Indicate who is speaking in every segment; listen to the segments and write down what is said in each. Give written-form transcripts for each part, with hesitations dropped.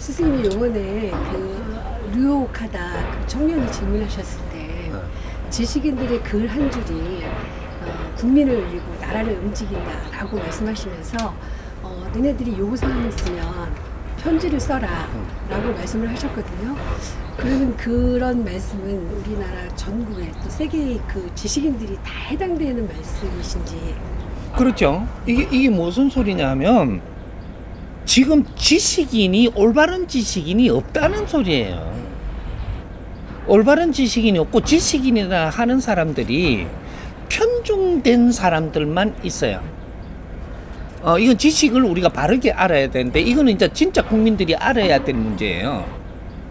Speaker 1: 스승님이 요번에 류혹하다 청년이 질문하셨을 때 지식인들의 글 한 줄이 국민을 울리고 나라를 움직인다라고 말씀하시면서 너네들이 요구사항이 있으면 편지를 써라 라고 말씀을 하셨거든요. 그러면 그런 말씀은 우리나라 전국에 또 세계의 그 지식인들이 다 해당되는 말씀이신지.
Speaker 2: 그렇죠. 이게 무슨 소리냐 하면 지금 지식인이 올바른 지식인이 없다는 소리예요. 올바른 지식인이 없고 지식인이라 하는 사람들이 편중된 사람들만 있어요. 이건 지식을 우리가 바르게 알아야 되는데 이거는 이제 진짜 국민들이 알아야 될 문제예요.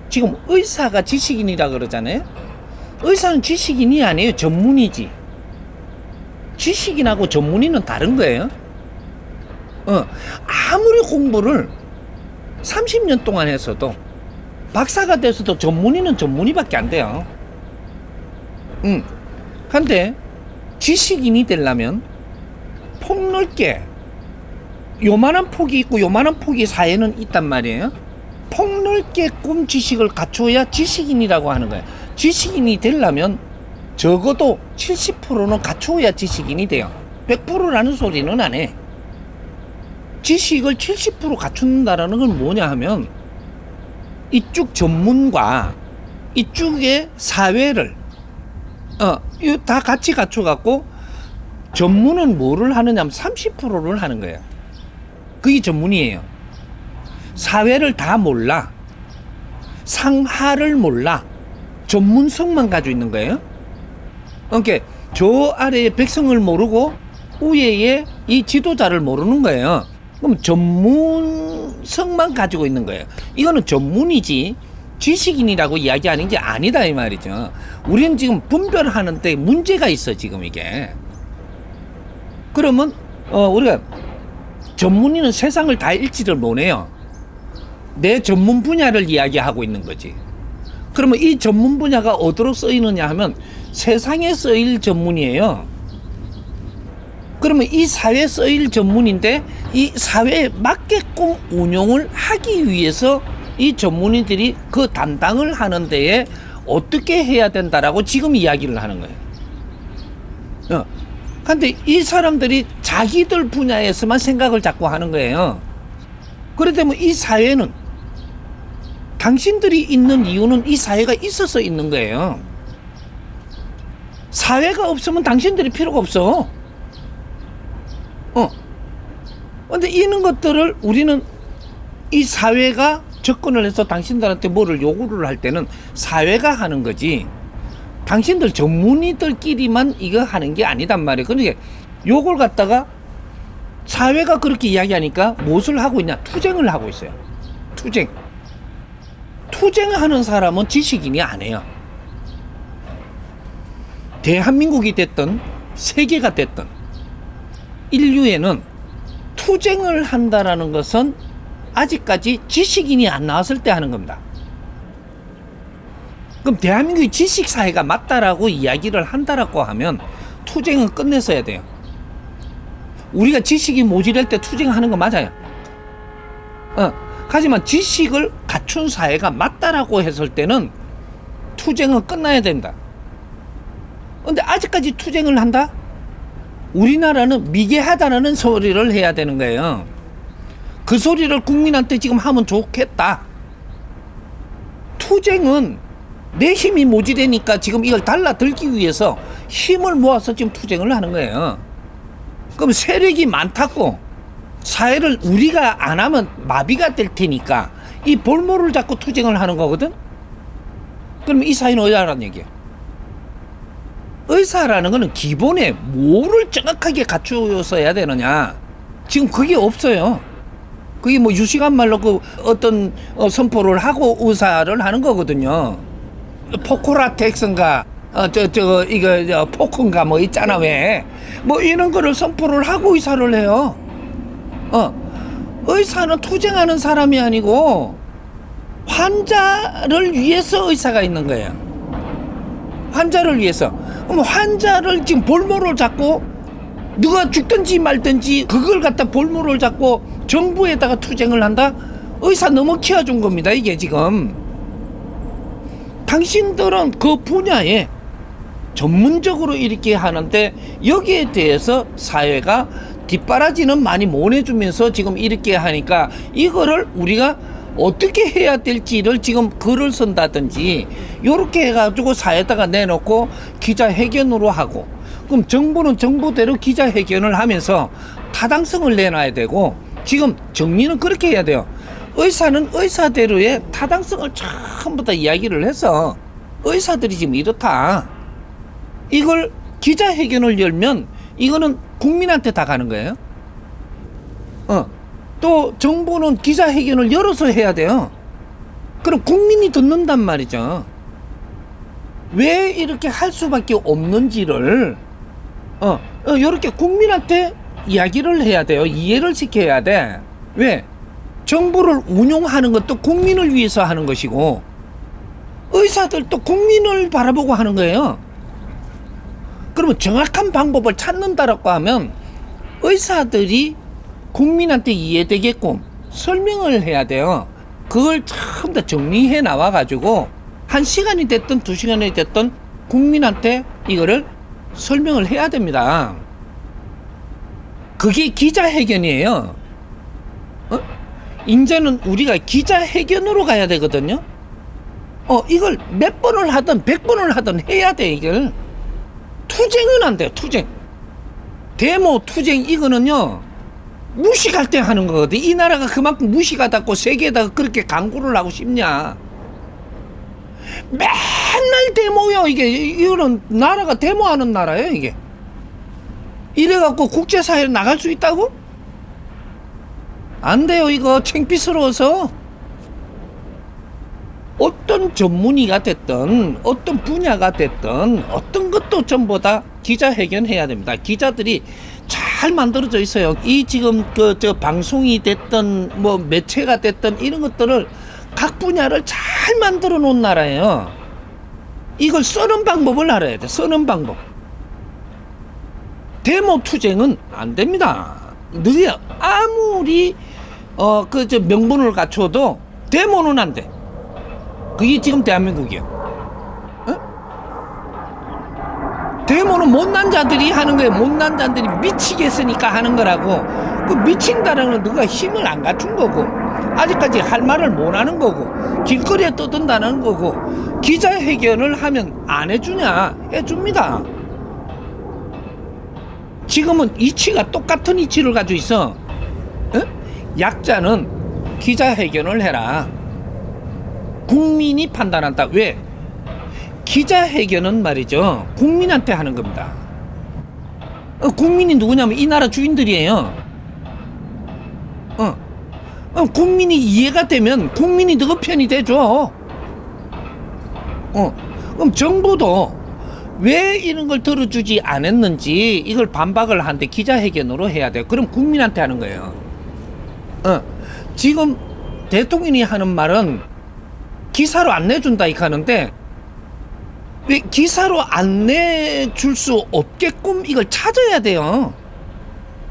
Speaker 2: 지금 의사가 지식인이라 그러잖아요. 의사는 지식인이 아니에요. 전문이지. 지식인하고 전문의는 다른 거예요. 아무리 공부를 30년 동안 했어도 박사가 돼서도 전문의는 전문의밖에 안 돼요. 근데 지식인이 되려면 폭넓게 요만한 폭이 있고 요만한 폭이 사회는 있단 말이에요. 폭넓게 꿈 지식을 갖춰야 지식인이라고 하는 거예요. 지식인이 되려면 적어도 70%는 갖춰야 지식인이 돼요. 100%라는 소리는 안 해. 지식을 70% 갖춘다라는 건 뭐냐 하면 이쪽 전문과 이쪽의 사회를 이거 다 같이 갖춰갖고 전문은 뭐를 하느냐 하면 30%를 하는 거예요. 그게 전문이에요. 사회를 다 몰라. 상하를 몰라. 전문성만 가지고 있는 거예요. 그러니까 저 아래의 백성을 모르고 위에 이 지도자를 모르는 거예요. 그럼 전문성만 가지고 있는 거예요. 이거는 전문이지 지식인이라고 이야기하는 게 아니다 이 말이죠. 우리는 지금 분별하는데 문제가 있어 지금 이게. 그러면 우리가 전문의는 세상을 다 읽지를 못해요. 내 전문 분야를 이야기하고 있는 거지. 그러면 이 전문 분야가 어디로 쓰이느냐 하면 세상에 쓰일 전문이에요. 그러면 이 사회에 쓰일 전문인데 이 사회에 맞게끔 운용을 하기 위해서 이 전문의들이 그 담당을 하는 데에 어떻게 해야 된다라고 지금 이야기를 하는 거예요. 근데 이 사람들이 자기들 분야에서만 생각을 자꾸 하는 거예요. 그렇다면 이 사회는 당신들이 있는 이유는 이 사회가 있어서 있는 거예요. 사회가 없으면 당신들이 필요가 없어. 근데 이런 것들을 우리는 이 사회가 접근을 해서 당신들한테 뭐를 요구를 할 때는 사회가 하는 거지. 당신들 전문의들끼리만 이거 하는 게 아니단 말이에요. 그러니까 요걸 갖다가 사회가 그렇게 이야기하니까 무엇을 하고 있냐? 투쟁을 하고 있어요. 투쟁하는 사람은 지식인이 아니에요. 대한민국이 됐든 세계가 됐든 인류에는 투쟁을 한다라는 것은 아직까지 지식인이 안 나왔을 때 하는 겁니다. 그럼 대한민국이 지식사회가 맞다라고 이야기를 한다라고 하면 투쟁은 끝냈어야 돼요. 우리가 지식이 모자랄 때 투쟁하는 거 맞아요. 하지만 지식을 갖춘 사회가 맞다라고 했을 때는 투쟁은 끝나야 된다. 근데 아직까지 투쟁을 한다? 우리나라는 미개하다라는 소리를 해야 되는 거예요. 그 소리를 국민한테 지금 하면 좋겠다. 투쟁은 내 힘이 모자라니까 지금 이걸 달라들기 위해서 힘을 모아서 지금 투쟁을 하는 거예요. 그럼 세력이 많다고 사회를 우리가 안 하면 마비가 될 테니까 이 볼모를 잡고 투쟁을 하는 거거든. 그럼 이 사회는 의사라는 얘기야. 의사라는 거는 기본에 뭐를 정확하게 갖추어야 되느냐. 지금 그게 없어요. 그게 뭐 유식한 말로 그 어떤 선포를 하고 의사를 하는 거거든요. 포크라텍스인가 이거 포크인가 뭐 있잖아. 왜 뭐 이런 거를 선포를 하고 의사를 해요. 의사는 투쟁하는 사람이 아니고 환자를 위해서 의사가 있는 거예요. 환자를 위해서. 그럼 환자를 지금 볼모를 잡고 누가 죽든지 말든지 그걸 갖다 볼모를 잡고 정부에다가 투쟁을 한다? 의사 너무 키워준 겁니다. 이게 지금 당신들은 그 분야에 전문적으로 이렇게 하는데 여기에 대해서 사회가 뒷바라지는 많이 못 해주면서 지금 이렇게 하니까 이거를 우리가 어떻게 해야 될지를 지금 글을 쓴다든지 요렇게 해가지고 사회에다가 내놓고 기자회견으로 하고, 그럼 정부는 정부대로 기자회견을 하면서 타당성을 내놔야 되고, 지금 정리는 그렇게 해야 돼요. 의사는 의사대로의 타당성을 전부 다 이야기를 해서 의사들이 지금 이렇다, 이걸 기자회견을 열면 이거는 국민한테 다 가는 거예요. 또 정부는 기자회견을 열어서 해야 돼요. 그럼 국민이 듣는단 말이죠. 왜 이렇게 할 수밖에 없는지를 이렇게 국민한테 이야기를 해야 돼요. 이해를 시켜야 돼. 왜? 정부를 운용하는 것도 국민을 위해서 하는 것이고, 의사들도 국민을 바라보고 하는 거예요. 그러면 정확한 방법을 찾는다라고 하면 의사들이 국민한테 이해되게끔 설명을 해야 돼요. 그걸 전부 다 정리해 나와 가지고 1시간이 됐든 2시간이 됐든 국민한테 이거를 설명을 해야 됩니다. 그게 기자회견이에요. 이제는 우리가 기자회견으로 가야 되거든요. 이걸 몇 번을 하든 100번을 하든 해야 돼. 이걸 투쟁은 안 돼요. 투쟁, 데모, 투쟁, 이거는요 무식할 때 하는 거거든. 이 나라가 그만큼 무식하다고 세계에다가 그렇게 강구를 하고 싶냐. 맨날 데모요. 이거는 나라가 데모하는 나라예요. 이게 이래갖고 국제사회에 나갈 수 있다고? 안 돼요. 이거 창피스러워서. 어떤 전문의가 됐든 어떤 분야가 됐든 어떤 것도 전부 다 기자회견 해야 됩니다. 기자들이 잘 만들어져 있어요. 이 지금 저 방송이 됐든 뭐 매체가 됐든 이런 것들을 각 분야를 잘 만들어 놓은 나라예요. 이걸 쓰는 방법을 알아야 돼. 쓰는 방법. 데모 투쟁은 안 됩니다. 너희 아무리 저 명분을 갖춰도 데모는 안 돼. 그게 지금 대한민국이에요. 데모는 못난 자들이 하는 거예요. 못난 자들이 미치겠으니까 하는 거라고. 그 미친다는 건 너가 힘을 안 갖춘 거고, 아직까지 할 말을 못 하는 거고, 길거리에 떠든다는 거고, 기자회견을 하면 안 해주냐? 해줍니다. 지금은 이치가 똑같은 이치를 가지고 있어. 약자는 기자회견을 해라. 국민이 판단한다. 왜? 기자회견은 말이죠, 국민한테 하는 겁니다. 국민이 누구냐면 이 나라 주인들이에요. 국민이 이해가 되면 국민이 너희 편이 돼줘. 그럼 정부도 왜 이런 걸 들어주지 않았는지 이걸 반박을 하는데 기자회견으로 해야 돼요. 그럼 국민한테 하는 거예요. 지금 대통령이 하는 말은 기사로 안 내준다 이렇게 하는데, 왜 기사로 안 내줄 수 없게끔 이걸 찾아야 돼요.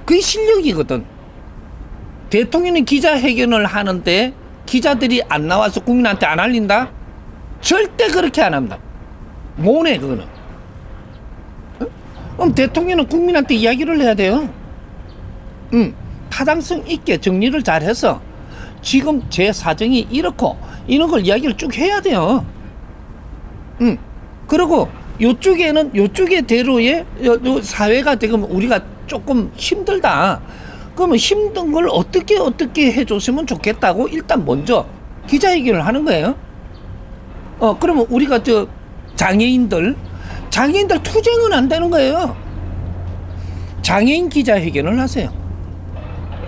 Speaker 2: 그게 실력이거든. 대통령이 기자회견을 하는데 기자들이 안 나와서 국민한테 안 알린다? 절대 그렇게 안 합니다. 뭐네 그거는. 그럼 대통령은 국민한테 이야기를 해야 돼요. 타당성 있게 정리를 잘 해서 지금 제 사정이 이렇고 이런 걸 이야기를 쭉 해야 돼요. 그리고 요쪽에는 요쪽의 대로의 요 사회가 지금 우리가 조금 힘들다. 그러면 힘든 걸 어떻게 해줬으면 좋겠다고 일단 먼저 기자회견을 하는 거예요. 그러면 우리가 장애인들 투쟁은 안 되는 거예요. 장애인 기자회견을 하세요.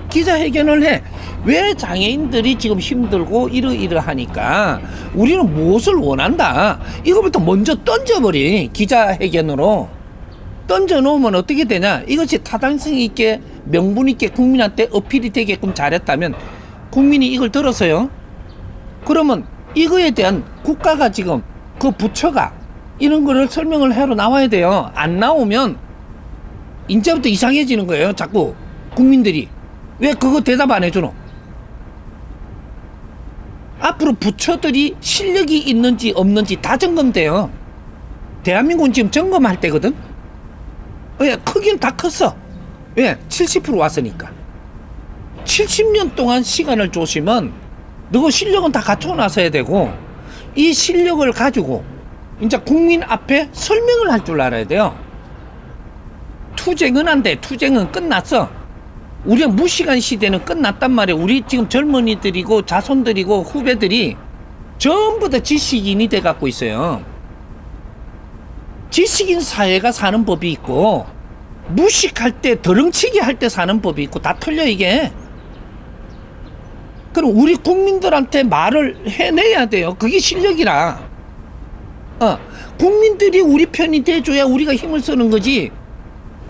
Speaker 2: 기자회견을 해. 왜 장애인들이 지금 힘들고 이러하니까 우리는 무엇을 원한다. 이거부터 먼저 던져버리. 기자회견으로 던져놓으면 어떻게 되냐. 이것이 타당성 있게 명분 있게 국민한테 어필이 되게끔 잘했다면 국민이 이걸 들어서요, 그러면 이거에 대한 국가가 지금 그 부처가 이런 거를 설명을 하러 나와야 돼요. 안 나오면 이제부터 이상해지는 거예요. 자꾸 국민들이 왜 그거 대답 안 해주노? 앞으로 부처들이 실력이 있는지 없는지 다 점검돼요. 대한민국은 지금 점검할 때거든. 왜? 크긴 다 컸어. 왜? 70% 왔으니까. 70년 동안 시간을 줬으면 너 실력은 다 갖춰놨어야 되고, 이 실력을 가지고 이제 국민 앞에 설명을 할 줄 알아야 돼요. 투쟁은 안 돼. 투쟁은 끝났어. 우리가 무시간 시대는 끝났단 말이에요. 우리 지금 젊은이들이고 자손들이고 후배들이 전부 다 지식인이 돼 갖고 있어요. 지식인 사회가 사는 법이 있고, 무식할 때 더렁치기 할 때 사는 법이 있고, 다 틀려 이게. 그럼 우리 국민들한테 말을 해내야 돼요. 그게 실력이라. 국민들이 우리 편이 돼줘야 우리가 힘을 쓰는 거지.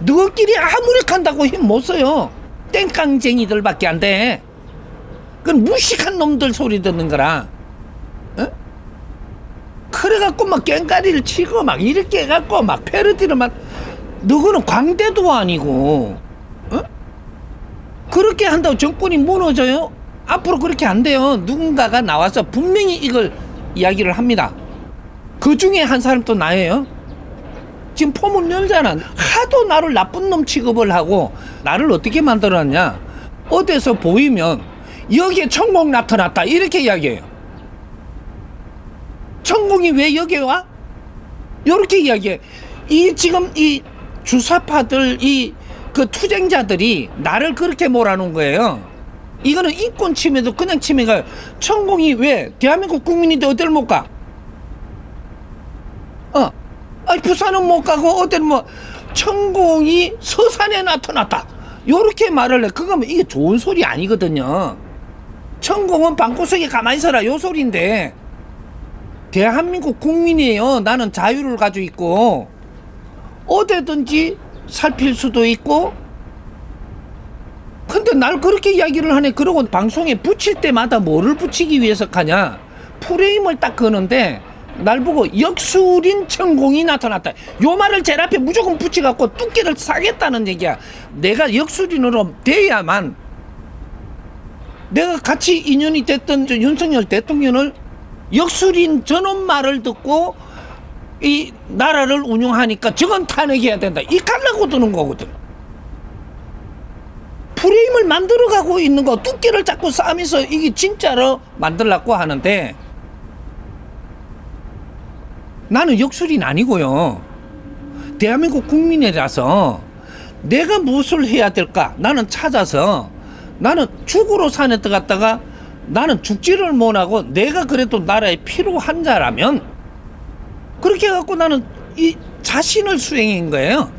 Speaker 2: 너희끼리 아무리 간다고 힘 못 써요. 땡깡쟁이들밖에 안 돼. 그건 무식한 놈들 소리 듣는 거라. 그래갖고 막 깽가리를 치고 막 이렇게 해갖고 막 패러디를 막, 너거는 광대도 아니고, 그렇게 한다고 정권이 무너져요? 앞으로 그렇게 안 돼요. 누군가가 나와서 분명히 이걸 이야기를 합니다. 그 중에 한 사람 또 나예요. 지금 포문 열잖아. 하도 나를 나쁜 놈 취급을 하고, 나를 어떻게 만들어놨냐. 어디서 보이면 여기에 천공 나타났다 이렇게 이야기해요. 천공이 왜 여기에 와? 요렇게 이야기해. 이 지금 이 주사파들, 이 그 투쟁자들이 나를 그렇게 몰아놓은 거예요. 이거는 인권 침해도 그냥 침해가. 천공이 왜 대한민국 국민인데 어딜 못 가? 아니 부산은 못 가고 어딜 뭐, 천공이 서산에 나타났다 요렇게 말을 해. 그거면 이게 좋은 소리 아니거든요. 천공은 방구석에 가만히 있어라 요 소리인데, 대한민국 국민이에요. 나는 자유를 가지고 있고 어디든지 살필 수도 있고. 근데 날 그렇게 이야기를 하네. 그러고 방송에 붙일 때마다 뭐를 붙이기 위해서 가냐, 프레임을 딱 거는데 날 보고 역술인 천공이 나타났다 요 말을 제일 앞에 무조건 붙여갖고 뚜끼를 사겠다는 얘기야. 내가 역술인으로 돼야만, 내가 같이 인연이 됐던 윤석열 대통령을 역술인 저놈 말을 듣고 이 나라를 운영하니까 저건 탄핵해야 된다 이 갈라고 드는 거거든. 프레임을 만들어가고 있는 거, 뚜끼를 자꾸 싸면서 이게 진짜로 만들려고 하는데, 나는 역술인 아니고요. 대한민국 국민이라서 내가 무엇을 해야 될까 나는 찾아서, 나는 죽으러 산에 들어갔다가 나는 죽지를 못하고 내가 그래도 나라에 필요한 자라면 그렇게 해갖고 나는 이 자신을 수행인 거예요.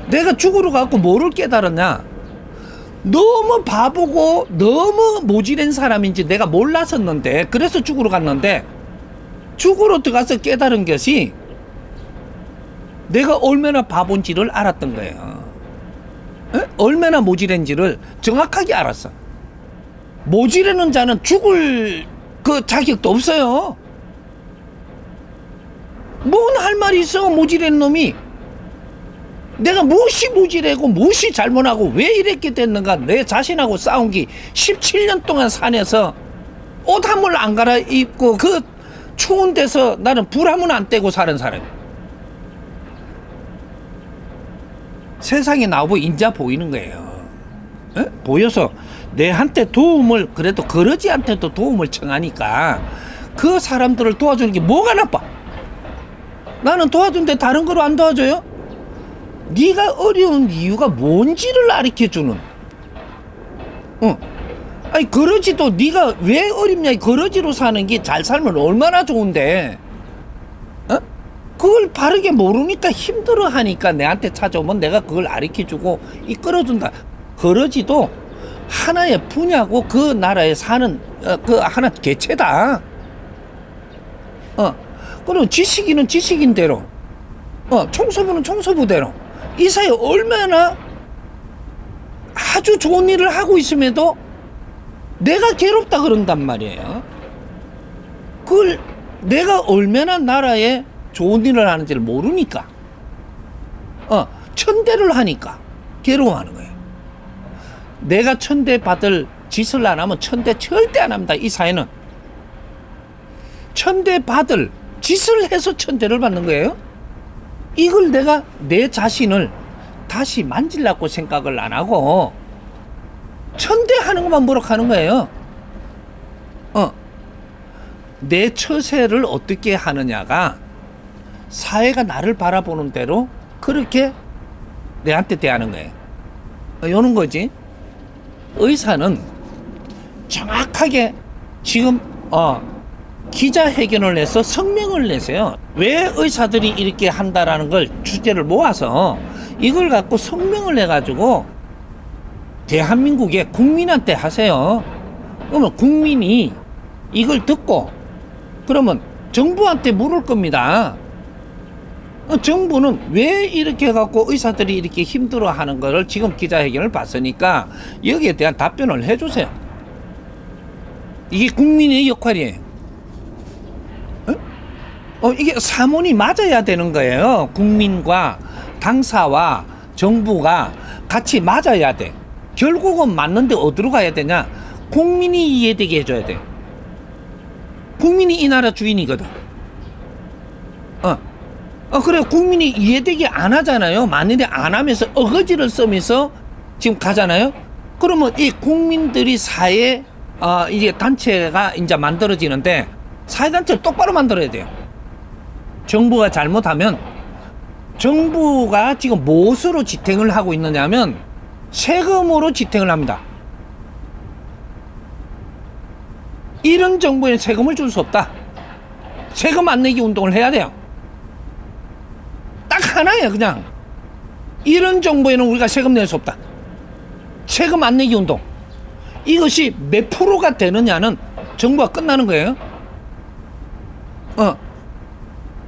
Speaker 2: 내가 죽으러 가고 뭐를 깨달았냐, 너무 바보고 너무 모질한 사람인지 내가 몰랐었는데, 그래서 죽으러 갔는데, 죽으러 들어가서 깨달은 것이 내가 얼마나 바본지를 알았던 거예요. 얼마나 모질한지를 정확하게 알았어. 모지르는 자는 죽을 그 자격도 없어요. 뭔 할 말이 있어 모질한 놈이. 내가 무엇이 모질하고 무엇이 잘못하고 왜 이렇게 됐는가, 내 자신하고 싸운 게 17년 동안 산에서 옷 한 벌 안 갈아입고 그 추운 데서 나는 불 한 번 안 떼고 사는 사람. 세상에 나오고 인자 보이는 거예요. 보여서 내한테 도움을, 그래도 거러지한테도 도움을 청하니까 그 사람들을 도와주는 게 뭐가 나빠? 나는 도와주는데 다른 거로 안 도와줘요? 네가 어려운 이유가 뭔지를 가르쳐주는. 아니 거러지도 네가 왜 어렵냐, 거러지로 사는 게 잘 살면 얼마나 좋은데, 그걸 바르게 모르니까 힘들어하니까 내한테 찾아오면 내가 그걸 가르쳐주고 이끌어준다. 거러지도 하나의 분야고 그 나라에 사는 그 하나 개체다. 그럼 지식인은 지식인대로, 청소부는 청소부대로 이 사회 얼마나 아주 좋은 일을 하고 있음에도 내가 괴롭다 그런단 말이에요. 그걸 내가 얼마나 나라에 좋은 일을 하는지를 모르니까, 천대를 하니까 괴로워하는 거예요. 내가 천대 받을 짓을 안 하면 천대 절대 안 합니다. 이 사회는 천대 받을 짓을 해서 천대를 받는 거예요. 이걸 내가 내 자신을 다시 만질라고 생각을 안 하고 천대하는 것만 모락하는 거예요. 내 처세를 어떻게 하느냐가 사회가 나를 바라보는 대로 그렇게 내한테 대하는 거예요. 요런 거지. 의사는 정확하게 지금 기자회견을 해서 성명을 내세요. 왜 의사들이 이렇게 한다라는 걸 주제를 모아서 이걸 갖고 성명을 내가지고 대한민국의 국민한테 하세요. 그러면 국민이 이걸 듣고 그러면 정부한테 물을 겁니다. 정부는 왜 이렇게 해갖고 의사들이 이렇게 힘들어하는 거를 지금 기자회견을 봤으니까 여기에 대한 답변을 해주세요. 이게 국민의 역할이에요. 이게 사문이 맞아야 되는 거예요. 국민과 당사와 정부가 같이 맞아야 돼. 결국은 맞는데 어디로 가야 되냐? 국민이 이해되게 해줘야 돼. 국민이 이 나라 주인이거든. 그래 국민이 이해되게 안 하잖아요. 만일에 안 하면서 어거지를 쓰면서 지금 가잖아요. 그러면 이 국민들이 사회 이게 단체가 이제 만들어지는데 사회단체를 똑바로 만들어야 돼요. 정부가 잘못하면 정부가 지금 무엇으로 지탱을 하고 있느냐면 세금으로 지탱을 합니다. 이런 정부에 세금을 줄 수 없다. 세금 안 내기 운동을 해야 돼요. 딱 하나예요. 그냥 이런 정부에는 우리가 세금 낼 수 없다. 세금 안 내기 운동. 이것이 몇 프로가 되느냐는 정부가 끝나는 거예요.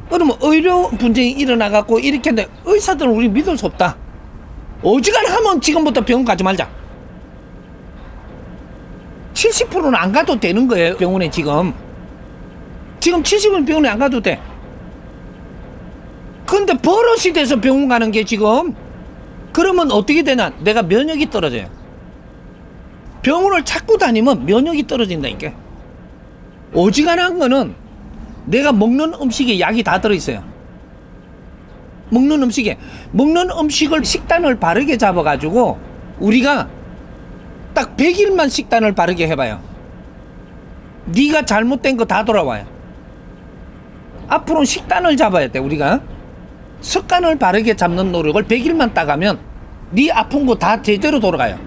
Speaker 2: 그러면 의료 분쟁이 일어나갖고 이렇게 했는데 의사들은 우리 믿을 수 없다. 어지간하면 지금부터 병원 가지 말자. 70%는 안 가도 되는 거예요. 병원에 지금 70%는 병원에 안 가도 돼. 근데 버릇이 돼서 병원 가는 게 지금 그러면 어떻게 되나? 내가 면역이 떨어져요. 병원을 찾고 다니면 면역이 떨어진다니까. 어지간한 거는 내가 먹는 음식에 약이 다 들어있어요. 먹는 음식을 식단을 바르게 잡아가지고 우리가 딱 100일만 식단을 바르게 해봐요. 네가 잘못된 거 다 돌아와요. 앞으로는 식단을 잡아야 돼. 우리가 습관을 바르게 잡는 노력을 100일만 따가면 네 아픈 거 다 제대로 돌아가요.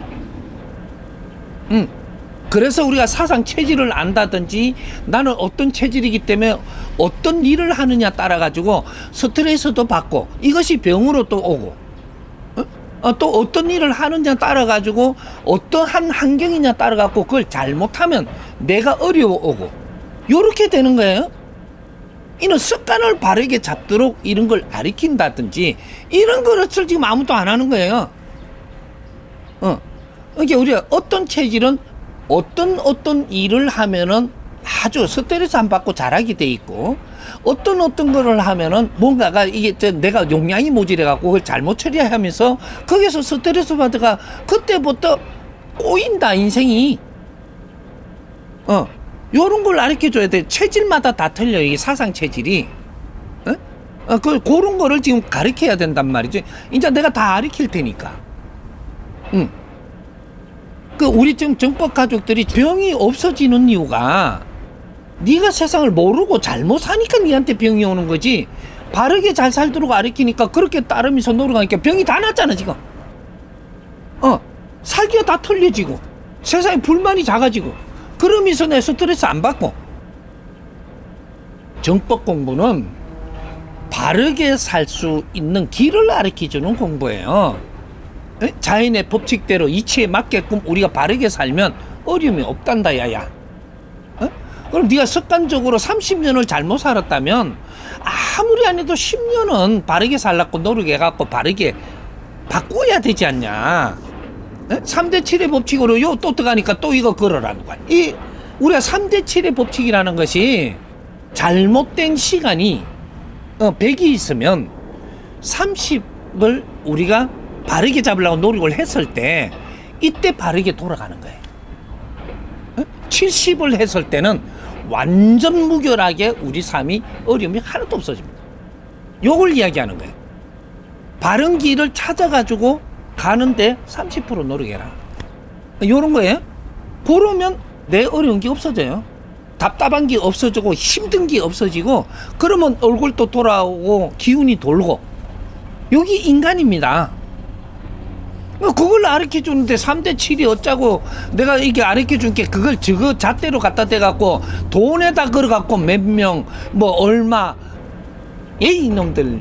Speaker 2: 그래서 우리가 사상 체질을 안다든지 나는 어떤 체질이기 때문에 어떤 일을 하느냐 따라 가지고 스트레스도 받고 이것이 병으로 또 오고 또 어떤 일을 하느냐 따라 가지고 어떠한 환경이냐 따라 갖고 그걸 잘못하면 내가 어려워 오고 요렇게 되는 거예요. 이는 습관을 바르게 잡도록 이런 걸 가르친다든지 이런 것을 지금 아무도 안 하는 거예요. 그러니까 우리가 어떤 체질은 어떤 일을 하면은 아주 스트레스 안 받고 잘하게 돼 있고 어떤 거를 하면은 뭔가가 이게 내가 용량이 모자래 갖고 그걸 잘못 처리하면서 거기서 스트레스 받다가 그때부터 꼬인다 인생이. 요런 걸 가르쳐 줘야 돼. 체질마다 다 틀려. 이게 사상 체질이. 그런 거를 지금 가르쳐야 된단 말이지. 이제 내가 다 가르칠 테니까. 우리 지금 정법 가족들이 병이 없어지는 이유가 네가 세상을 모르고 잘못 사니까 네한테 병이 오는 거지. 바르게 잘 살도록 가르치니까 그렇게 따르면서 노력하니까 병이 다 났잖아 지금. 살기가 다 틀려지고 세상에 불만이 작아지고 그러면서 내 스트레스 안 받고. 정법 공부는 바르게 살 수 있는 길을 가르쳐주는 공부예요. 자연의 법칙대로 이치에 맞게끔 우리가 바르게 살면 어려움이 없단다 야야. 그럼 네가 습관적으로 30년을 잘못 살았다면 아무리 안 해도 10년은 바르게 살라고 노력해갖고 바르게 바꿔야 되지 않냐. 3대 7의 법칙으로 요 또 들어가니까 또 이거 걸어라는 거야. 우리가 3대 7의 법칙이라는 것이 잘못된 시간이 100이 있으면 30을 우리가 바르게 잡으려고 노력을 했을 때 이때 바르게 돌아가는 거예요. 70을 했을 때는 완전 무결하게 우리 삶이 어려움이 하나도 없어집니다. 요걸 이야기하는 거예요. 바른 길을 찾아가지고 가는데 30% 노력해라. 요런 거예요. 그러면 내 어려운 게 없어져요. 답답한 게 없어지고 힘든 게 없어지고 그러면 얼굴도 돌아오고 기운이 돌고 여기 인간입니다. 그걸 가르쳐 주는데 3대 7이 어쩌고 내가 이게 가르쳐 준 게 그걸 저거 잣대로 갖다 대갖고 돈에다 걸어갖고 몇 명 뭐 얼마 이놈들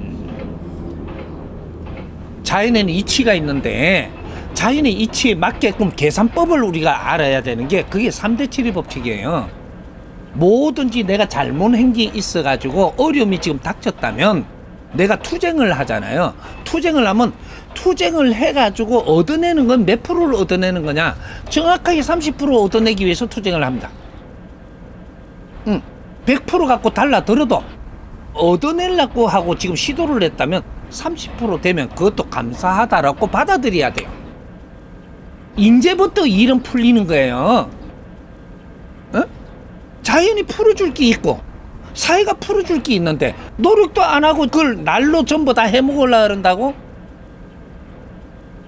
Speaker 2: 자연에는 이치가 있는데 자연의 이치에 맞게끔 계산법을 우리가 알아야 되는 게 그게 3대 7의 법칙이에요. 뭐든지 내가 잘못한 게 있어가지고 어려움이 지금 닥쳤다면 내가 투쟁을 하잖아요. 투쟁을 하면 투쟁을 해가지고 얻어내는 건 몇 프로를 얻어내는 거냐? 정확하게 30% 얻어내기 위해서 투쟁을 합니다. 100% 갖고 달라들어도 얻어내려고 하고 지금 시도를 했다면 30% 되면 그것도 감사하다라고 받아들여야 돼요. 이제부터 일은 풀리는 거예요. 자연이 풀어줄 게 있고 사회가 풀어줄 게 있는데 노력도 안 하고 그걸 날로 전부 다 해먹으려고 그런다고?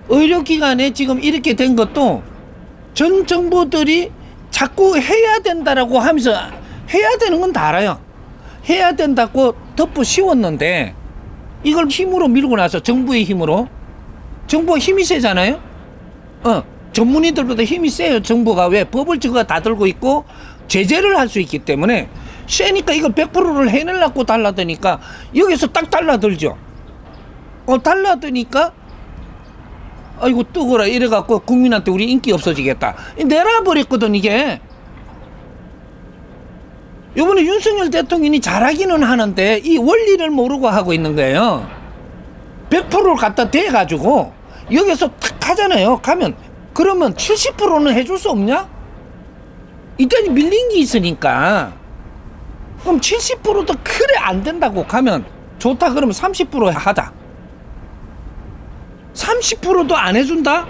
Speaker 2: 의료기관에 지금 이렇게 된 것도 전 정부들이 자꾸 해야 된다라고 하면서 해야 되는 건 다 알아요. 해야 된다고 덮어 씌웠는데 이걸 힘으로 밀고 나서 정부의 힘으로 정부가 힘이 세잖아요. 전문의들보다 힘이 세요. 정부가 왜 법을 저거 다 들고 있고 제재를 할 수 있기 때문에 세니까 이걸 100%를 해내려고 달라드니까 여기서 딱 달라들죠. 달라드니까 아이고 뜨거라 이래갖고 국민한테 우리 인기 없어지겠다 내놔버렸거든. 이게 이번에 윤석열 대통령이 잘하기는 하는데 이 원리를 모르고 하고 있는 거예요. 100%를 갖다 대가지고 여기서 탁 하잖아요. 가면 그러면 70%는 해줄 수 없냐? 이때는 밀린 게 있으니까 그럼 70%도 그래 안 된다고 가면 좋다 그러면 30% 하자. 30%도 안 해준다?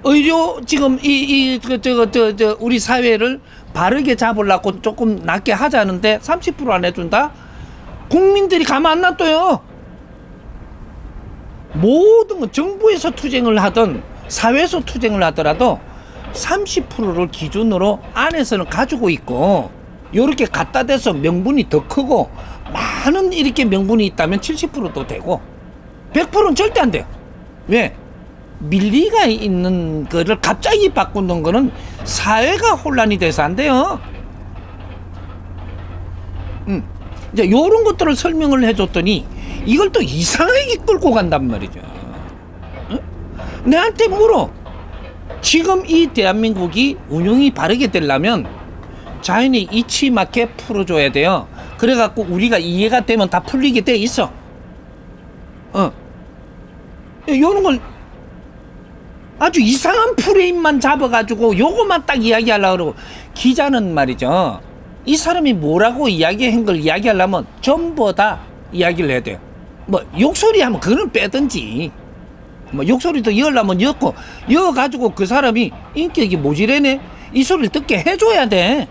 Speaker 2: 의료 지금 우리 사회를 바르게 잡으려고 조금 낮게 하자는데 30% 안 해준다? 국민들이 가만 안 놔둬요. 모든 건 정부에서 투쟁을 하든 사회에서 투쟁을 하더라도 30%를 기준으로 안에서는 가지고 있고 이렇게 갖다 대서 명분이 더 크고 많은 이렇게 명분이 있다면 70%도 되고 100%는 절대 안 돼요. 왜? 밀리가 있는 거를 갑자기 바꾸는 거는 사회가 혼란이 돼서 안 돼요. 이제 요런 것들을 설명을 해줬더니 이걸 또 이상하게 끌고 간단 말이죠. 내한테 물어. 지금 이 대한민국이 운영이 바르게 되려면 자연의 이치 맞게 풀어줘야 돼요. 그래갖고 우리가 이해가 되면 다 풀리게 돼 있어. 요런 걸 아주 이상한 프레임만 잡아가지고 요것만 딱 이야기하려고 그러고 기자는 말이죠. 이 사람이 뭐라고 이야기한 걸 이야기하려면 전부 다 이야기를 해야 돼요. 뭐 욕소리 하면 그거는 빼든지 뭐 욕소리도 이으려면 이었고 이어가지고 그 사람이 인격이 모질해네 이 소리를 듣게 해줘야 돼.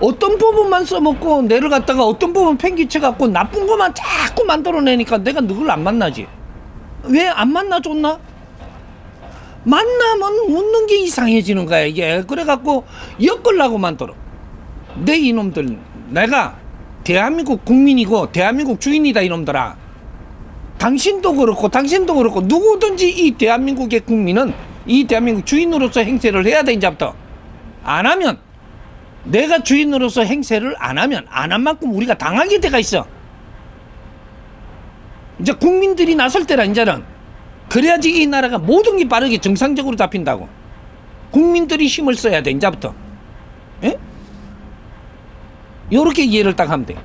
Speaker 2: 어떤 부분만 써먹고 내를 갖다가 어떤 부분 팽기쳐갖고 나쁜 것만 자꾸 만들어내니까 내가 누굴 안 만나지. 왜 안 만나줬나? 만나면 웃는 게 이상해지는 거야 이게. 그래갖고 엮으려고 만들어. 내 이놈들 내가 대한민국 국민이고 대한민국 주인이다 이놈들아. 당신도 그렇고 누구든지 이 대한민국의 국민은 이 대한민국 주인으로서 행세를 해야 돼. 이제부터 안 하면 내가 주인으로서 행세를 안 하면 안 한 만큼 우리가 당하게 돼가 있어. 이제 국민들이 나설 때라 이제는. 그래야지 이 나라가 모든 게 빠르게 정상적으로 잡힌다고. 국민들이 힘을 써야 돼 이제부터. 예? 요렇게 이해를 딱 하면 돼.